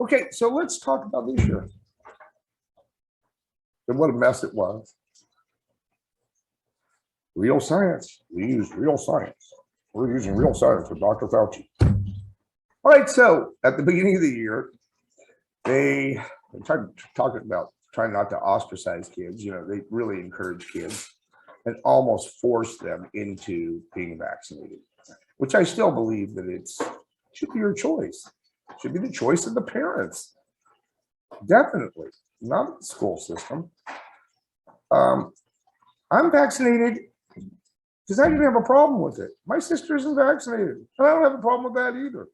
Okay, so let's talk about this year. And what a mess it was. Real science. We use real science. We're using real science with Dr. Fauci. All right, so at the beginning of the year, they tried talking about trying not to ostracize kids. You know, they really encourage kids and almost force them into being vaccinated, which I still believe that it should be your choice. It should be the choice of the parents. Definitely, not the school system. I'm vaccinated because I didn't have a problem with it. My sister isn't vaccinated, and I don't have a problem with that either.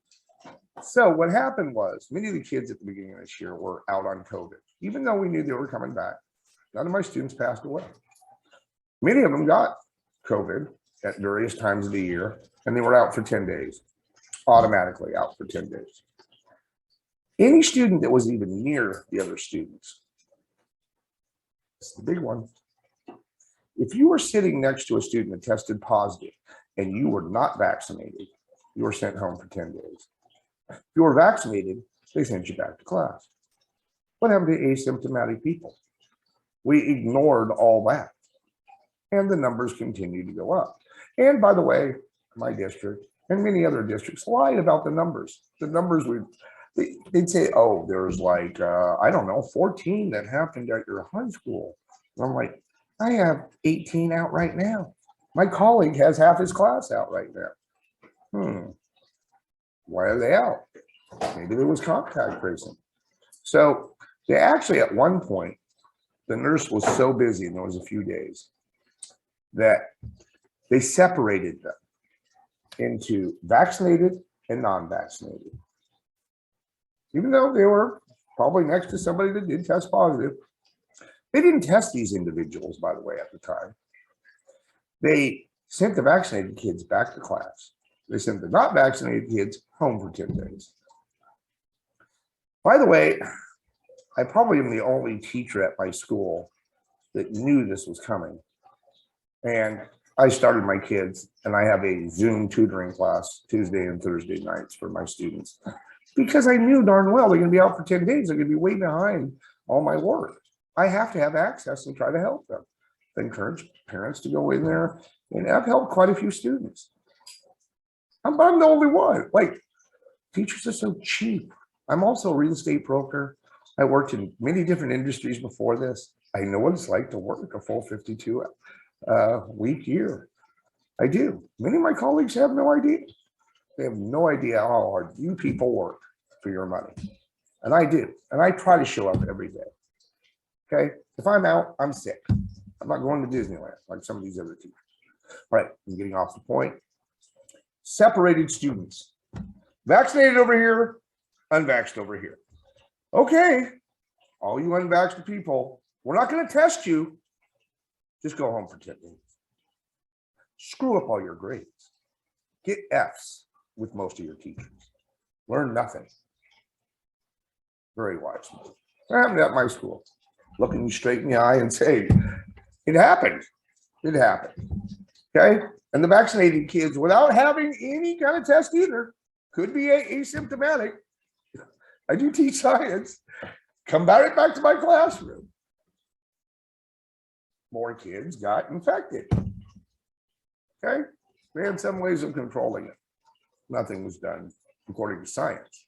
So what happened was many of the kids at the beginning of this year were out on COVID, even though we knew they were coming back. None of my students passed away. Many of them got COVID at various times of the year, and they were out for 10 days, automatically out for 10 days. Any student that was even near the other students, it's the big one. If you were sitting next to a student that tested positive and you were not vaccinated, you were sent home for 10 days. If you were vaccinated, they sent you back to class. What happened to asymptomatic people? We ignored all that, and the numbers continued to go up. And by the way, my district and many other districts lied about the numbers. The numbers they'd say, oh, there's like, I don't know, 14 that happened at your high school. And I'm like, I have 18 out right now. My colleague has half his class out right now. Why are they out? Maybe there was contact tracing. So they actually, at one point, the nurse was so busy, and there was a few days, that they separated them into vaccinated and non-vaccinated. Even though they were probably next to somebody that did test positive. They didn't test these individuals, by the way, at the time. They sent the vaccinated kids back to class. They sent the not vaccinated kids home for 10 days. By the way, I probably am the only teacher at my school that knew this was coming. And I started my kids, and I have a Zoom tutoring class Tuesday and Thursday nights for my students, because I knew darn well they're going to be out for 10 days. They're going to be way behind all my work. I have to have access and try to help them. I encourage parents to go in there, and I've helped quite a few students. I'm the only one. Like, teachers are so cheap. I'm also a real estate broker. I worked in many different industries before this. I know what it's like to work a full 52 week year. I do. Many of my colleagues have no idea. They have no idea how hard you people work for your money. And I do. And I try to show up every day. Okay? If I'm out, I'm sick. I'm not going to Disneyland like some of these other teachers. All right, I'm getting off the point. Separated students. Vaccinated over here, unvaxxed over here. Okay, all you unvaxxed people, we're not going to test you. Just go home for 10 days. Screw up all your grades. Get Fs with most of your teachers. Learn nothing. Very wise move. That happened at my school. Looking you straight in the eye and say, it happened. It happened. Okay? And the vaccinated kids, without having any kind of test either, could be asymptomatic. I do teach science. Come back to my classroom. More kids got infected. Okay? They had some ways of controlling it. Nothing was done according to science.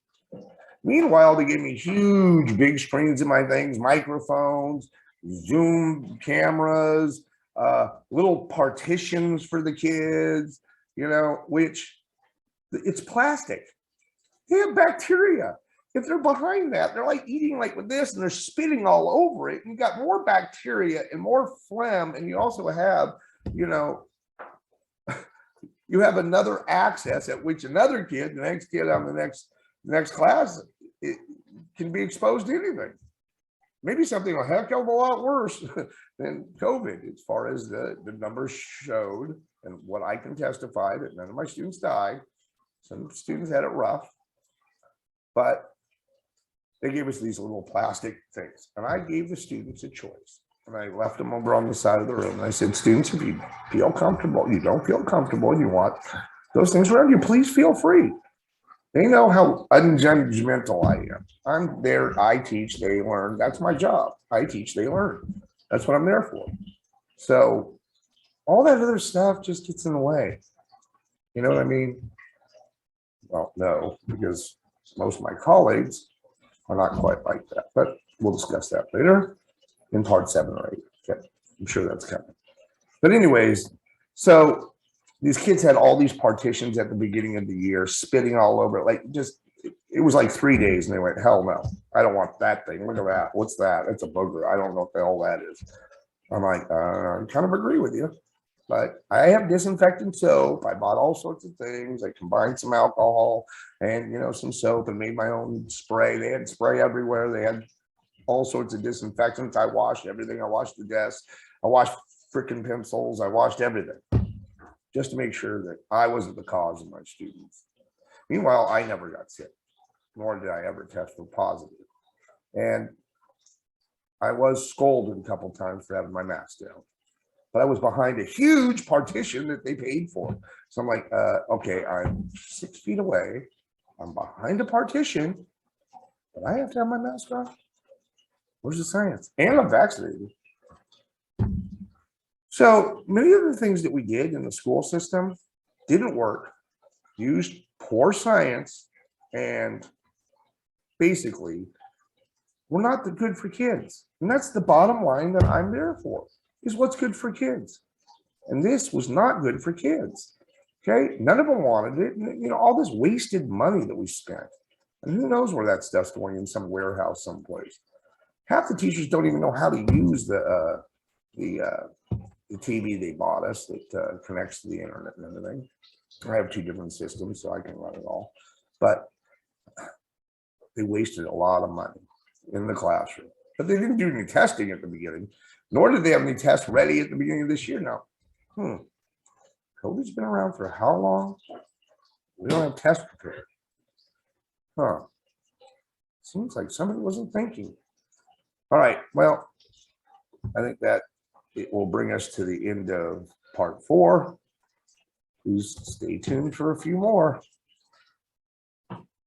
Meanwhile, they gave me huge, big screens in my things, microphones, Zoom cameras, little partitions for the kids, you know, which it's plastic. They have bacteria. If they're behind that, they're like eating like with this, and they're spitting all over it. And you got more bacteria and more phlegm, and you also have, you know, you have another access at which another kid, the next kid on the next class, it can be exposed to anything. Maybe something a heck of a lot worse than COVID, as far as the numbers showed, and what I can testify that none of my students died. Some students had it rough, but they gave us these little plastic things, and I gave the students a choice. And I left them over on the side of the room. And I said, students, if you feel comfortable, you don't feel comfortable, and you want those things around you, please feel free. They know how unjudgmental I am. I'm there. I teach, they learn. That's my job. I teach, they learn. That's what I'm there for. So all that other stuff just gets in the way. You know what I mean? Well, no, because most of my colleagues are not quite like that, but we'll discuss that later in part 7 or 8. Okay. I'm sure that's coming. But anyways, so these kids had all these partitions at the beginning of the year, spitting all over it. Like just, it was like 3 days and they went, hell no, I don't want that thing. Look at that. What's that? It's a booger. I don't know what the hell that is. I'm like, I kind of agree with you. But I have disinfectant soap. I bought all sorts of things. I combined some alcohol and, some soap and made my own spray. They had spray everywhere. They had all sorts of disinfectants. I washed everything. I washed the desk. I washed freaking pencils. I washed everything just to make sure that I wasn't the cause of my students. Meanwhile, I never got sick, nor did I ever test for positive. And I was scolded a couple of times for having my mask down. But I was behind a huge partition that they paid for. So I'm like, okay, I'm 6 feet away. I'm behind a partition, but I have to have my mask on. Where's the science? And I'm vaccinated. So many of the things that we did in the school system didn't work, used poor science, and basically were not the good for kids. And that's the bottom line that I'm there for. Is what's good for kids. And this was not good for kids. Okay. None of them wanted it. And, all this wasted money that we spent. And who knows where that stuff's going in some warehouse someplace. Half the teachers don't even know how to use the TV they bought us that connects to the internet and everything. I have 2 different systems, so I can run it all. But they wasted a lot of money in the classroom. But they didn't do any testing at the beginning. Nor did they have any tests ready at the beginning of this year. Now, COVID's been around for how long? We don't have tests prepared. Seems like somebody wasn't thinking. All right, well, I think that it will bring us to the end of part 4. Please stay tuned for a few more.